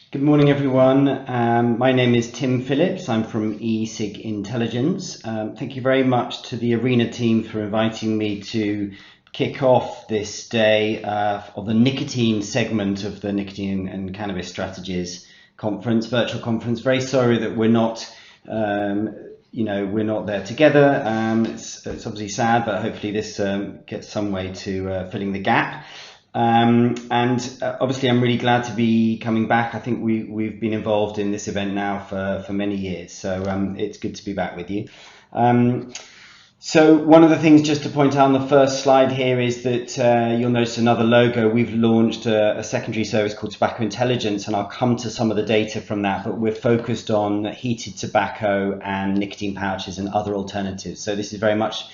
Good morning, everyone. My name is Tim Phillips. I'm from eSig Intelligence. Thank you very much to the Arena team for inviting me to kick off this day of the nicotine segment of the Nicotine and Cannabis Strategies conference, virtual conference. Very sorry that we're not, we're not there together. It's obviously sad, but hopefully this gets some way to filling the gap. Obviously I'm really glad to be coming back. I think we've been involved in this event now for many years, so it's good to be back with you. So one of the things just to point out on the first slide here is that you'll notice another logo. We've launched a secondary service called Tobacco Intelligence, and I'll come to some of the data from that, but we're focused on heated tobacco and nicotine pouches and other alternatives. So this is very much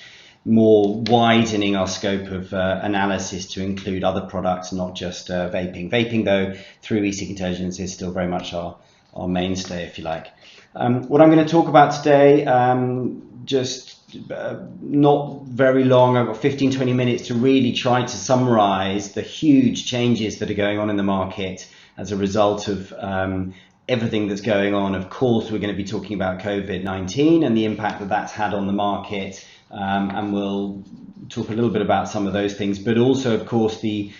more widening our scope of analysis to include other products, not just vaping. Vaping, though, through eSig Intelligence is still very much our mainstay, if you like. What I'm going to talk about today, not very long, I've got 15-20 minutes to really try to summarize the huge changes that are going on in the market as a result of everything that's going on. Of course, we're going to be talking about COVID-19 and the impact that that's had on the market. And we'll talk a little bit about some of those things, but also, of course, the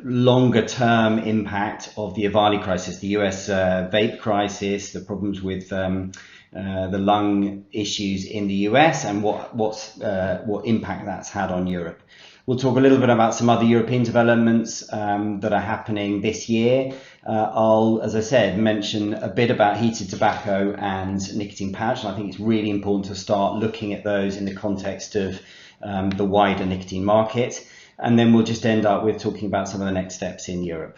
longer term impact of the EVALI crisis, the US Vape Crisis, the problems with the lung issues in the US, and what impact that's had on Europe. We'll talk a little bit about some other European developments that are happening this year. I'll, as I said, mention a bit about heated tobacco and nicotine pouch, and I think it's really important to start looking at those in the context of the wider nicotine market. And then we'll just end up with talking about some of the next steps in Europe.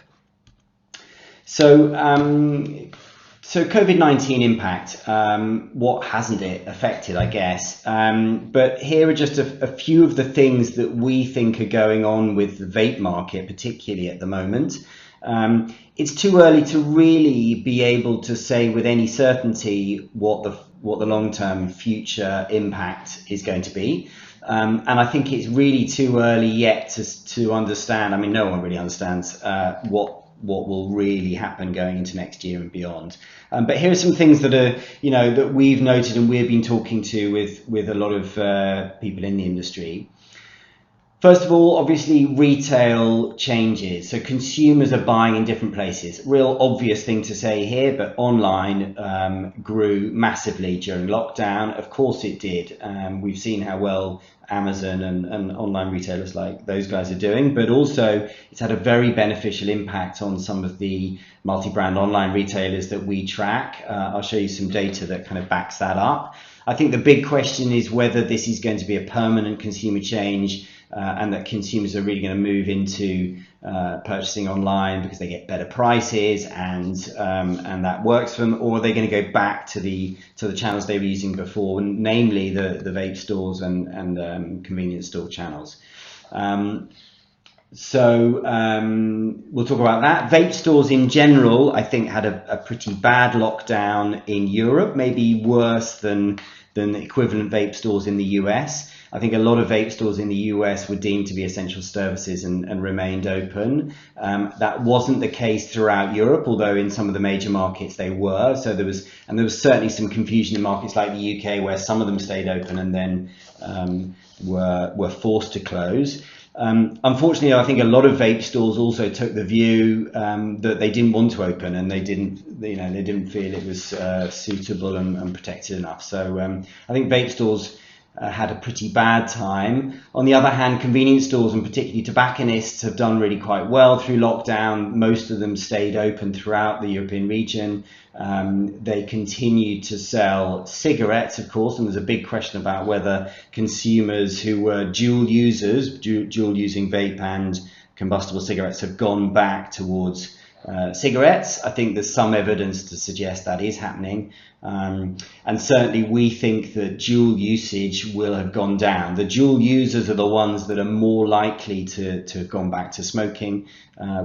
So COVID-19 impact, what hasn't it affected, I guess? But here are just a few of the things that we think are going on with the vape market, particularly at the moment. It's too early to really be able to say with any certainty what the long-term future impact is going to be. And I think it's really too early yet to understand. I mean, no one really understands what will really happen going into next year and beyond. But here are some things that are, that we've noted and we've been talking to with a lot of people in the industry. First of all, obviously retail changes. So consumers are buying in different places. Real obvious thing to say here, but online grew massively during lockdown. Of course it did. We've seen how well Amazon and online retailers like those guys are doing, but also it's had a very beneficial impact on some of the multi-brand online retailers that we track. I'll show you some data that kind of backs that up. I think the big question is whether this is going to be a permanent consumer change and that consumers are really going to move into purchasing online because they get better prices and that works for them, or are they going to go back to the channels they were using before, namely the vape stores and convenience store channels. So we'll talk about that. Vape stores in general, I think, had a pretty bad lockdown in Europe, maybe worse than the equivalent vape stores in the US. I think a lot of vape stores in the US were deemed to be essential services and remained open. That wasn't the case throughout Europe, although in some of the major markets they were. So there was certainly some confusion in markets like the UK where some of them stayed open and then were forced to close. Unfortunately, I think a lot of vape stores also took the view that they didn't want to open and they didn't feel it was suitable and protected enough. So I think vape stores had a pretty bad time. On the other hand, convenience stores and particularly tobacconists have done really quite well through lockdown. Most of them stayed open throughout the European region. They continued to sell cigarettes, of course, and there's a big question about whether consumers who were dual using vape and combustible cigarettes have gone back towards cigarettes. I think there's some evidence to suggest that is happening. And certainly we think that dual usage will have gone down. The dual users are the ones that are more likely to have gone back to smoking.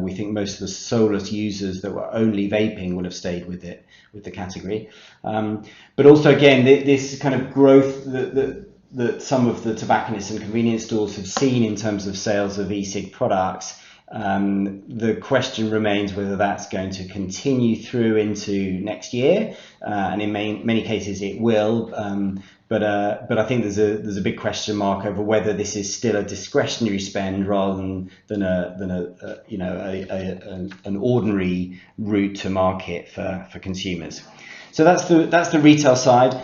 We think most of the solus users that were only vaping will have stayed with the category. But also, again, this kind of growth that some of the tobacconists and convenience stores have seen in terms of sales of e-cig products The question remains whether that's going to continue through into next year, and in many cases it will. But I think there's a big question mark over whether this is still a discretionary spend rather than an ordinary route to market for consumers. So that's the retail side.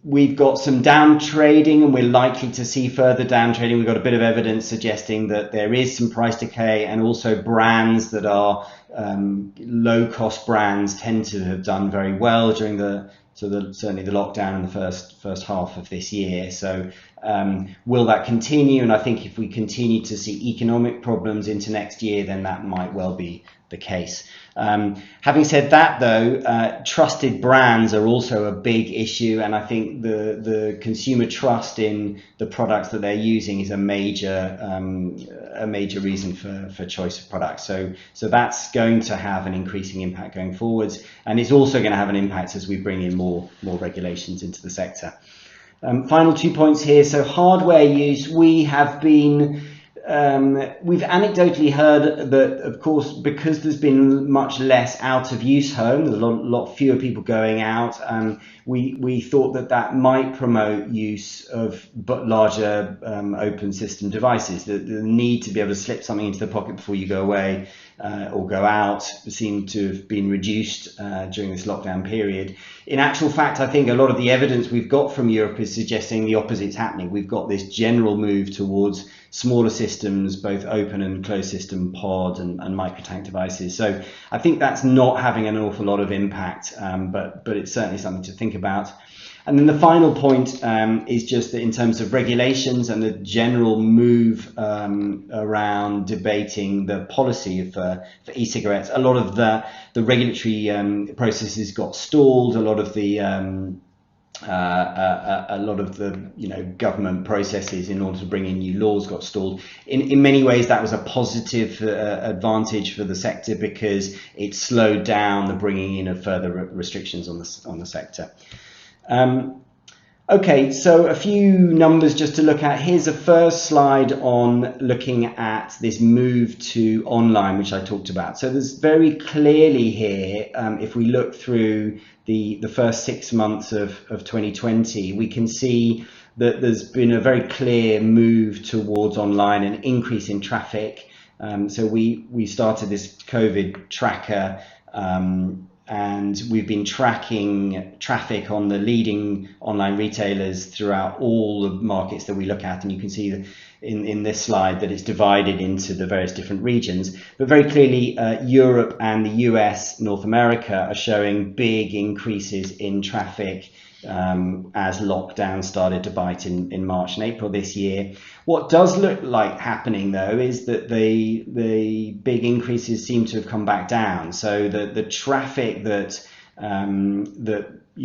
We've got some down trading, and we're likely to see further down trading. We've got a bit of evidence suggesting that there is some price decay, and also brands that are low cost brands tend to have done very well during certainly the lockdown in the first half of this year. So will that continue? And I think if we continue to see economic problems into next year, then that might well be the case. Having said that, though, trusted brands are also a big issue, and I think the consumer trust in the products that they're using is a major reason for choice of products. So that's going to have an increasing impact going forwards, and it's also going to have an impact as we bring in more regulations into the sector. Final 2 points here. So hardware use, we've anecdotally heard that, of course, because there's been much less out of use home, there's a lot fewer people going out, we thought that might promote use of larger open system devices. The need to be able to slip something into the pocket before you go away or go out seemed to have been reduced during this lockdown period. In actual fact, I think a lot of the evidence we've got from Europe is suggesting the opposite's happening. We've got this general move towards smaller systems, both open and closed system pod and micro-tank devices. So I think that's not having an awful lot of impact, but it's certainly something to think about. And then the final point is just that in terms of regulations and the general move around debating the policy for e-cigarettes, a lot of the regulatory processes got stalled. A lot of the government processes in order to bring in new laws got stalled. In many ways, that was a positive advantage for the sector because it slowed down the bringing in of further restrictions on the sector. Okay, so a few numbers just to look at. Here's a first slide on looking at this move to online, which I talked about. So there's very clearly here, if we look through the first 6 months of 2020, we can see that there's been a very clear move towards online, an increase in traffic. So we started this COVID tracker, and we've been tracking traffic on the leading online retailers throughout all the markets that we look at. And you can see in this slide that it's divided into the various different regions. But very clearly, Europe and the US, North America, are showing big increases in traffic as lockdown started to bite in March and April this year. What does look like happening, though, is that the big increases seem to have come back down. So the traffic that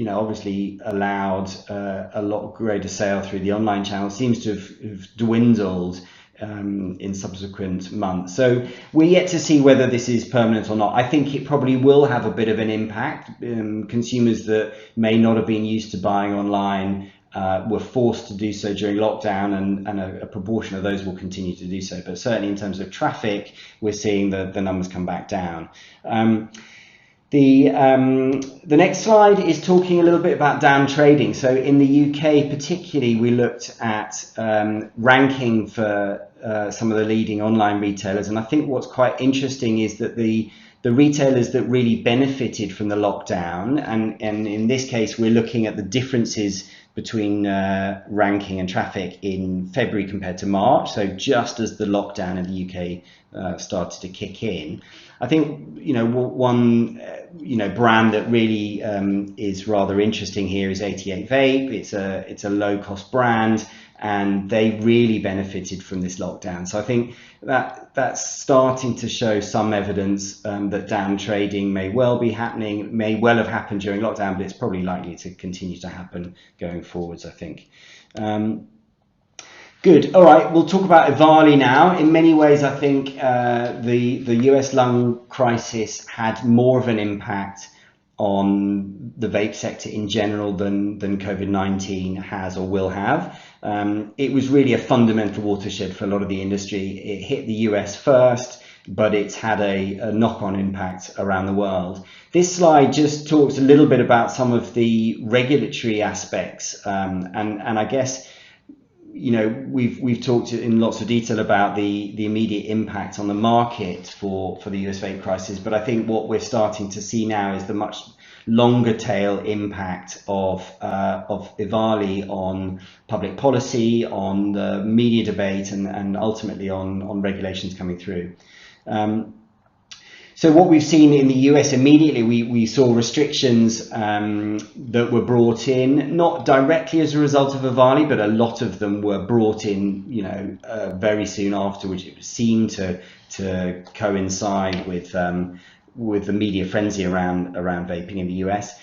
obviously allowed a lot greater sale through the online channel seems to have dwindled in subsequent months. So we're yet to see whether this is permanent or not. I think it probably will have a bit of an impact. Consumers that may not have been used to buying online were forced to do so during lockdown, and a proportion of those will continue to do so. But certainly in terms of traffic, we're seeing the numbers come back down. The next slide is talking a little bit about down trading. So in the UK particularly, we looked at ranking for some of the leading online retailers, and I think what's quite interesting is that the retailers that really benefited from the lockdown, and in this case we're looking at the differences between ranking and traffic in February compared to March, so just as the lockdown in the UK started to kick in. I think one brand that really is rather interesting here is 88 Vape. It's a low cost brand, and they really benefited from this lockdown. So I think that's starting to show some evidence that down trading may well be happening, may well have happened during lockdown, but it's probably likely to continue to happen going forwards, I think. Good. All right, we'll talk about EVALI now. In many ways, I think the US lung crisis had more of an impact on the vape sector in general than COVID-19 has or will have. It was really a fundamental watershed for a lot of the industry. It hit the US first, but it's had a knock-on impact around the world. This slide just talks a little bit about some of the regulatory aspects, and I guess, you know, we've talked in lots of detail about the immediate impact on the market for the US vape crisis, but I think what we're starting to see now is the much longer tail impact of EVALI on public policy, on the media debate, and ultimately on regulations coming through. So what we've seen in the US immediately, we saw restrictions that were brought in, not directly as a result of EVALI, but a lot of them were brought in, you know, very soon after, which it seemed to coincide with the media frenzy around vaping in the US.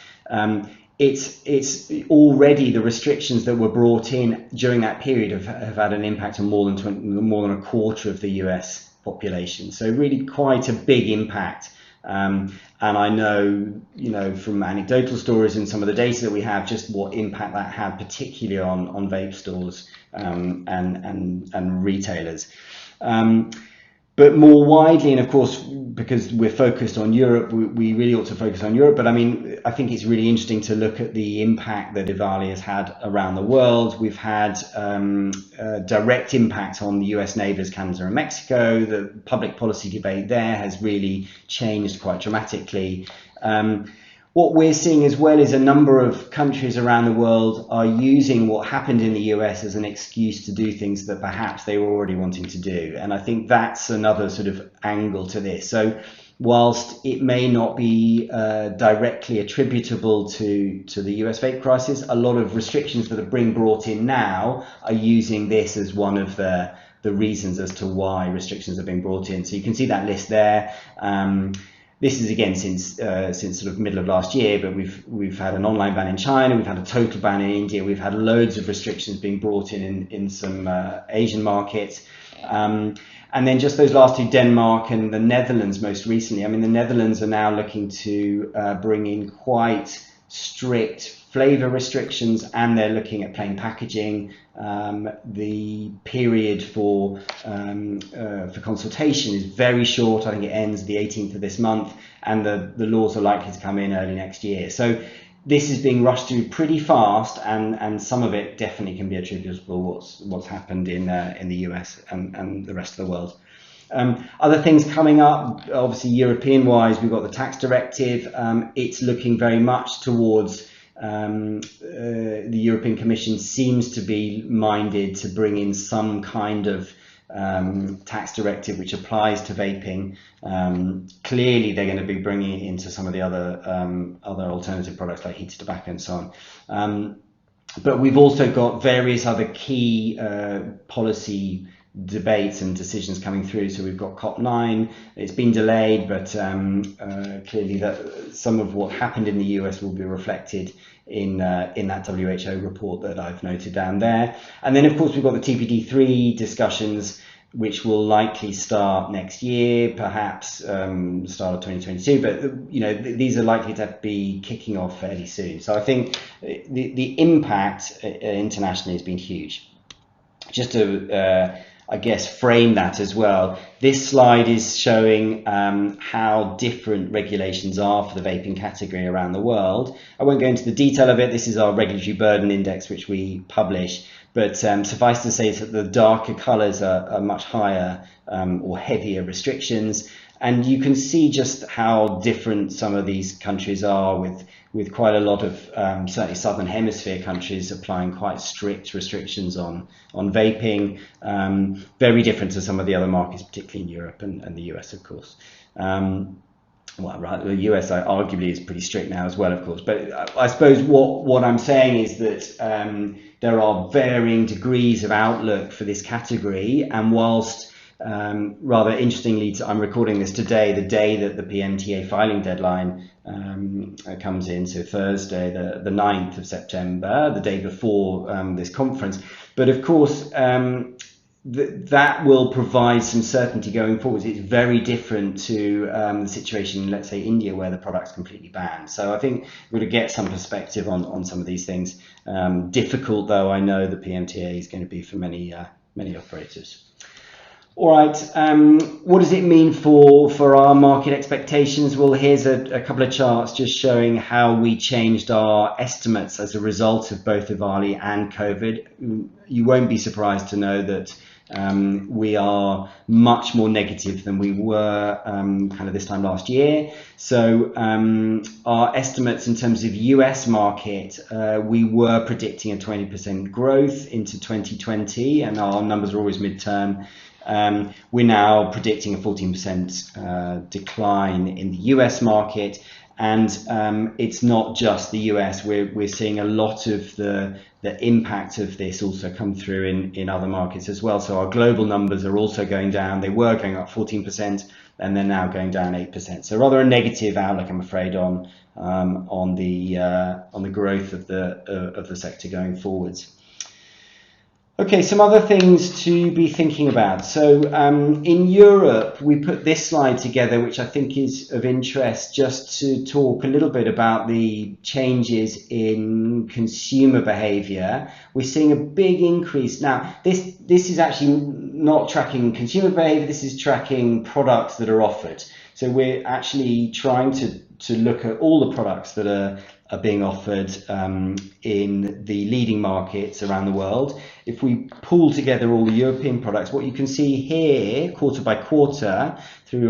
It's already the restrictions that were brought in during that period have had an impact on more than a quarter of the US population. So really quite a big impact. And I know, you know, from anecdotal stories and some of the data that we have, just what impact that had, particularly on vape stores and retailers. But more widely, and of course, because we're focused on Europe, we really ought to focus on Europe. But I mean, I think it's really interesting to look at the impact that EVALI has had around the world. We've had a direct impact on the US neighbours, Canada and Mexico. The public policy debate there has really changed quite dramatically. What we're seeing as well is a number of countries around the world are using what happened in the US as an excuse to do things that perhaps they were already wanting to do. And I think that's another sort of angle to this. So whilst it may not be directly attributable to the US vape crisis, a lot of restrictions that are being brought in now are using this as one of the reasons as to why restrictions are being brought in. So you can see that list there. This is again since sort of middle of last year, but we've had an online ban in China, we've had a total ban in India, we've had loads of restrictions being brought in some Asian markets, and then just those last two, Denmark and the Netherlands most recently. I mean, the Netherlands are now looking to bring in quite strict flavour restrictions, and they're looking at plain packaging. The period for consultation is very short. I think it ends the 18th of this month, and the laws are likely to come in early next year. So this is being rushed through pretty fast, and some of it definitely can be attributable to what's happened in the US and the rest of the world. Other things coming up, obviously European-wise, we've got the tax directive. It's looking very much towards the European Commission seems to be minded to bring in some kind of tax directive which applies to vaping. Clearly, they're going to be bringing it into some of the other alternative products like heated tobacco and so on. But we've also got various other key policy debates and decisions coming through. So we've got COP9. It's been delayed, but clearly that some of what happened in the US will be reflected in that WHO report that I've noted down there. And then of course we've got the TPD3 discussions, which will likely start next year, perhaps start of 2022. But you know, these are likely to be kicking off fairly soon. So I think the impact internationally has been huge. Just to I guess frame that as well, this slide is showing how different regulations are for the vaping category around the world. I won't go into the detail of it. This is our regulatory burden index, which we publish, but suffice to say that the darker colours are much higher or heavier restrictions, and you can see just how different some of these countries are, with quite a lot of certainly Southern Hemisphere countries applying quite strict restrictions on vaping, very different to some of the other markets, particularly in Europe and the US, of course. Well, right, the US arguably is pretty strict now as well, of course. But I suppose what I'm saying is that there are varying degrees of outlook for this category, and whilst rather interestingly, I'm recording this today, the day that the PMTA filing deadline comes in, so Thursday, the 9th of September, the day before this conference. But of course, that will provide some certainty going forward. It's very different to the situation in, let's say, India, where the product's completely banned. So I think we're going to get some perspective on some of these things. Difficult, though, I know the PMTA is going to be for many operators. All right, what does it mean for our market expectations? Well, here's a couple of charts just showing how we changed our estimates as a result of both EVALI and COVID. You won't be surprised to know that we are much more negative than we were kind of this time last year. So our estimates in terms of US market, we were predicting a 20% growth into 2020, and our numbers are always midterm. We're now predicting a 14% decline in the US market, and it's not just the US. We're seeing a lot of the impact of this also come through in other markets as well. So our global numbers are also going down. They were going up 14%, and they're now going down 8%. So rather a negative outlook, I'm afraid, on the growth of the sector going forwards. Okay, some other things to be thinking about. So in Europe, we put this slide together, which I think is of interest, just to talk a little bit about the changes in consumer behaviour. We're seeing a big increase. Now, this is actually not tracking consumer behaviour, this is tracking products that are offered. So we're actually trying to look at all the products that are being offered in the leading markets around the world. If we pull together all the European products, what you can see here, quarter by quarter, through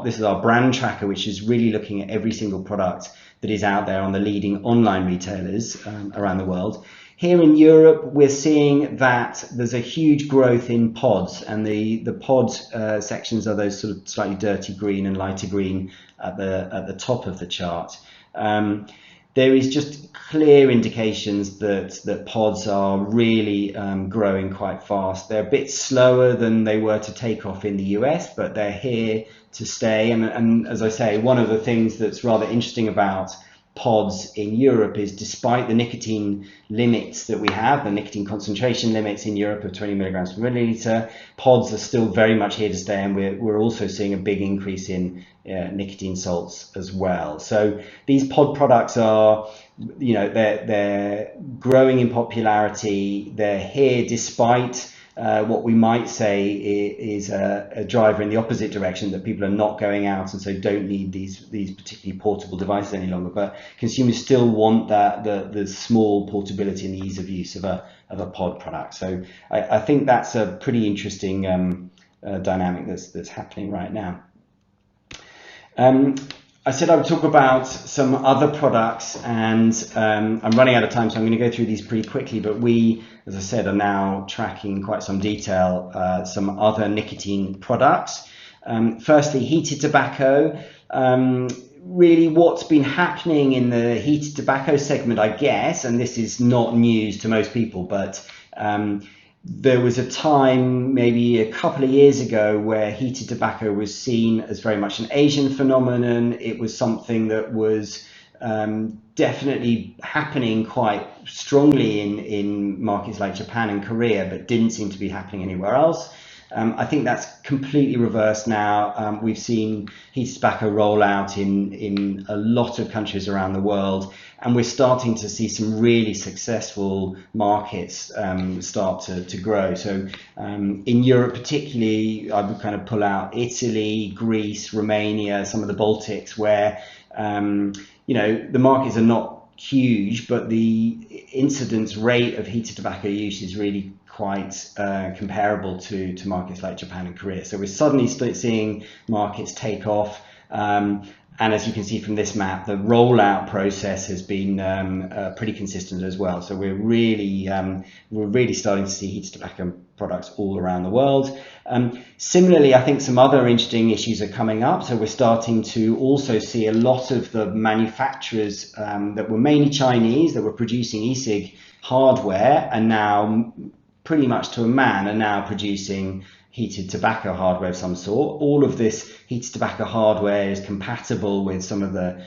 this is our brand tracker, which is really looking at every single product that is out there on the leading online retailers around the world. Here in Europe, we're seeing that there's a huge growth in pods, and the pod sections are those sort of slightly dirty green and lighter green at the top of the chart. There is just clear indications that pods are really growing quite fast. They're a bit slower than they were to take off in the US, but they're here to stay. And as I say, one of the things that's rather interesting about pods in Europe is, despite the nicotine limits that we have, the nicotine concentration limits in Europe of 20 milligrams per milliliter, pods are still very much here to stay, and we're also seeing a big increase in nicotine salts as well. So these pod products are, they're growing in popularity. They're here despite what we might say is a driver in the opposite direction, that people are not going out and so don't need these particularly portable devices any longer. But consumers still want the small portability and the ease of use of a pod product. So I think that's a pretty interesting dynamic that's happening right now. I said I would talk about some other products, and I'm running out of time, so I'm going to go through these pretty quickly. But we, as I said, are now tracking in quite some detail some other nicotine products. Firstly, heated tobacco. Really, what's been happening in the heated tobacco segment, I guess, and this is not news to most people, but there was a time, maybe a couple of years ago, where heated tobacco was seen as very much an Asian phenomenon. It was something that was definitely happening quite strongly in markets like Japan and Korea, but didn't seem to be happening anywhere else. I think that's completely reversed now. We've seen heated tobacco roll out in a lot of countries around the world, and we're starting to see some really successful markets start to grow. So in Europe particularly, I would kind of pull out Italy, Greece, Romania, some of the Baltics, where the markets are not huge, but the incidence rate of heated tobacco use is really quite comparable to markets like Japan and Korea. So we're suddenly seeing markets take off. And as you can see from this map, the rollout process has been pretty consistent as well. So we're really starting to see heated tobacco products all around the world. Similarly, I think some other interesting issues are coming up. So we're starting to also see a lot of the manufacturers that were mainly Chinese, that were producing e-cig hardware, and now pretty much to a man are now producing heated tobacco hardware of some sort. All of this heated tobacco hardware is compatible with some of the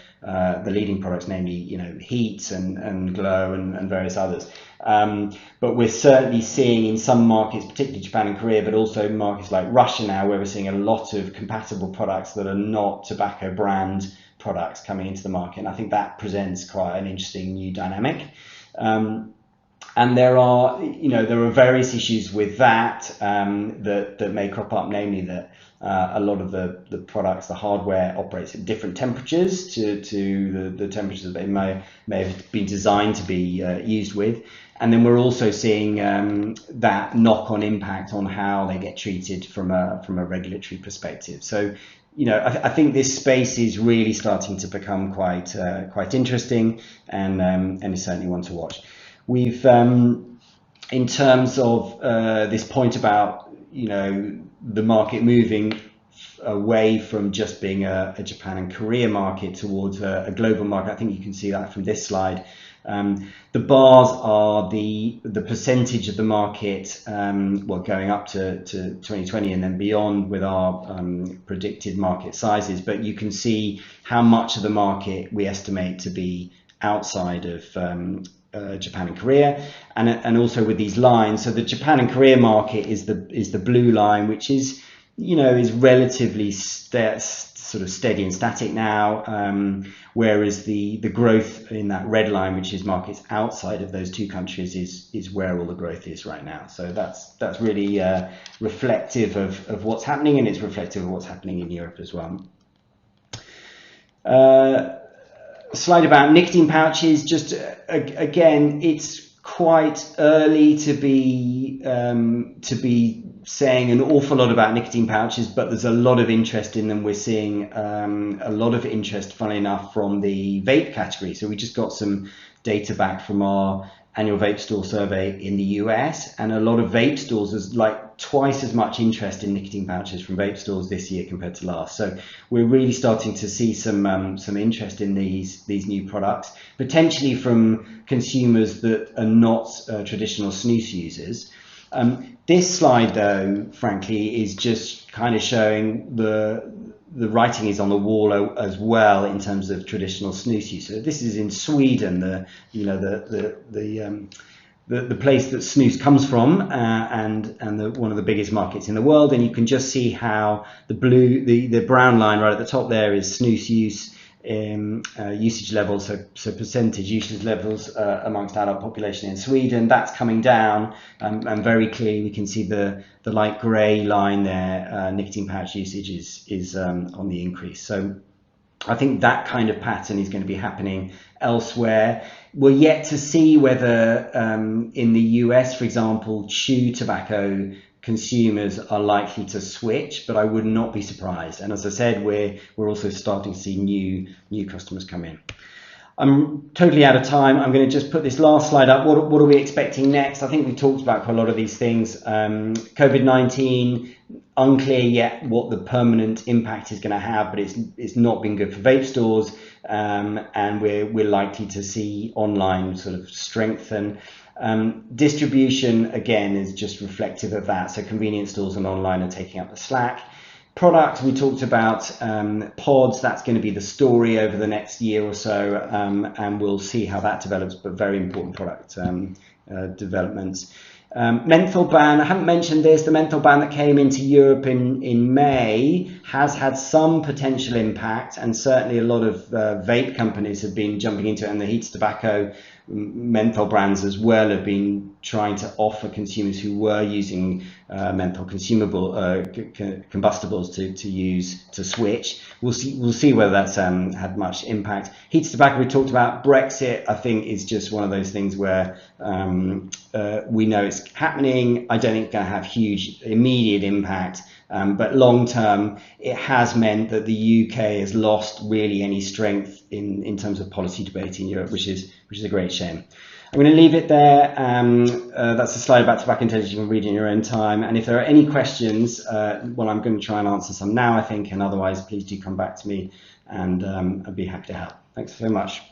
leading products, namely, Heat and Glow and various others. But we're certainly seeing in some markets, particularly Japan and Korea, but also markets like Russia now, where we're seeing a lot of compatible products that are not tobacco brand products coming into the market. And I think that presents quite an interesting new dynamic. And there are various issues with that that may crop up, namely that a lot of the products, the hardware, operates at different temperatures to the temperatures that they may have been designed to be used with. And then we're also seeing that knock-on impact on how they get treated from a regulatory perspective. So, I think this space is really starting to become quite interesting, and is certainly one to watch. We've, in terms of this point about the market moving away from just being a Japan and Korea market towards a global market, I think you can see that from this slide. The bars are the percentage of the market, going up to 2020 and then beyond with our predicted market sizes. But you can see how much of the market we estimate to be outside of Japan and Korea, and also with these lines. So the Japan and Korea market is the blue line, which is relatively sort of steady and static now, whereas the growth in that red line, which is markets outside of those two countries, is where all the growth is right now. So that's really reflective of what's happening, and it's reflective of what's happening in Europe as well. Slide about nicotine pouches. Just again, it's quite early to be saying an awful lot about nicotine pouches, but there's a lot of interest in them. We're seeing a lot of interest, funnily enough, from the vape category. So we just got some data back from our annual vape store survey in the US, and a lot of vape stores, there's like twice as much interest in nicotine pouches from vape stores this year compared to last. So we're really starting to see some interest in these new products, potentially from consumers that are not traditional snus users. This slide, though, frankly, is just kind of showing the writing is on the wall as well in terms of traditional snus use. So this is in Sweden, the place that snus comes from, and one of the biggest markets in the world. And you can just see how the brown line right at the top there is snus use. Usage levels, so percentage usage levels amongst adult population in Sweden, that's coming down, and very clearly we can see the light grey line there. Nicotine pouch usage is on the increase. So I think that kind of pattern is going to be happening elsewhere. We're yet to see whether in the US, for example, chew tobacco consumers are likely to switch, but I would not be surprised. And as I said, we're also starting to see new customers come in. I'm totally out of time. I'm going to just put this last slide up. What are we expecting next? I think we talked about quite a lot of these things. COVID-19, unclear yet what the permanent impact is going to have, but it's not been good for vape stores, and we're likely to see online sort of strengthen. Distribution, again, is just reflective of that. So convenience stores and online are taking up the slack. Product, we talked about pods. That's going to be the story over the next year or so, and we'll see how that develops, but very important product developments. Menthol ban, I haven't mentioned this. The menthol ban that came into Europe in May has had some potential impact, and certainly a lot of vape companies have been jumping into it, and the heated tobacco menthol brands as well have been trying to offer consumers who were using menthol combustibles to use to switch. We'll see whether that's had much impact. Heated tobacco, we talked about. Brexit, I think, is just one of those things where we know it's happening. I don't think it's going to have huge immediate impact, but long term it has meant that the UK has lost really any strength in terms of policy debate in Europe, which is a great shame. I'm going to leave it there. That's a slide about tobacco intelligence you can read in your own time. And if there are any questions, I'm going to try and answer some now, I think, and otherwise please do come back to me, and I'd be happy to help. Thanks so much.